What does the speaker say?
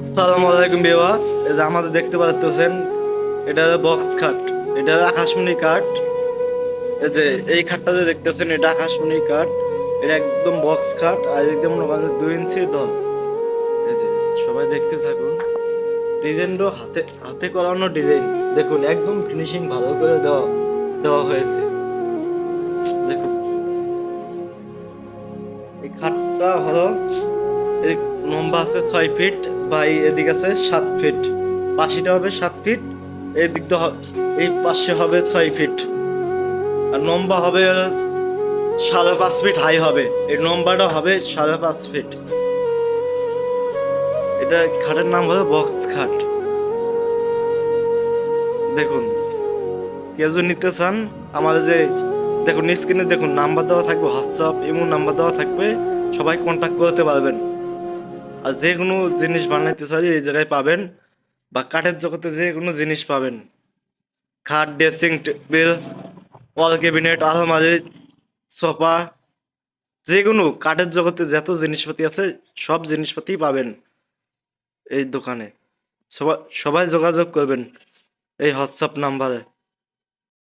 আসসালামু আলাইকুম ভিউয়ার্স, এই যে আমাদের দেখতে পাচ্ছেন এটা হলো বক্স খাট। এটা হলো আকাশমণি কাঠ। এই যে এই খাটটা যে দেখতেছেন এটা আকাশমণি কাঠ। এটা একদম বক্স খাট আর একদম মনে করেন 2 ইঞ্চি দল। এই যে সবাই দেখতে থাকুন। ডিজাইনটা হাতে হাতে করানো ডিজাইন, দেখুন একদম ফিনিশিং ভালো করে দেওয়া দেওয়া হয়েছে। দেখুন এই খাটটা হলো এই লম্বা আছে 6 ফিট, বাই এদিকে আছে 7 ফিট। পাশিটা হবে 7 ফিট, এই দিকটা এই পাশে হবে 6 ফিট। আর লম্বা হবে 5.5 ফিট হাই হবে। এই লম্বাটা হবে 5.5 ফিট। এটা খাটের নাম হলো বক্স খাট। দেখুন কেউ যদি নিতে চান আমাদের যে দেখুন স্ক্রিনে দেখুন নাম্বার দেওয়া থাকবে, হোয়াটসঅ্যাপ ইমো নাম্বার দেওয়া থাকবে, সবাই কন্ট্যাক্ট করতে পারবেন। আর যে কোনো জিনিস বানাইতে চাইলে এই জায়গায় পাবেন, বা কাঠের জগতে যে কোনো জিনিস পাবেন। খাট, ড্রেসিং টেবিল, ওয়াল ক্যাবিনেট, আলমারি, সোফা, যে কোনো কাঠের জগতে যত জিনিসপাতি আছে সব জিনিসপাতি পাবেন এই দোকানে। সবাই সবাই যোগাযোগ করবেন এই হোয়াটসঅ্যাপ নাম্বারে।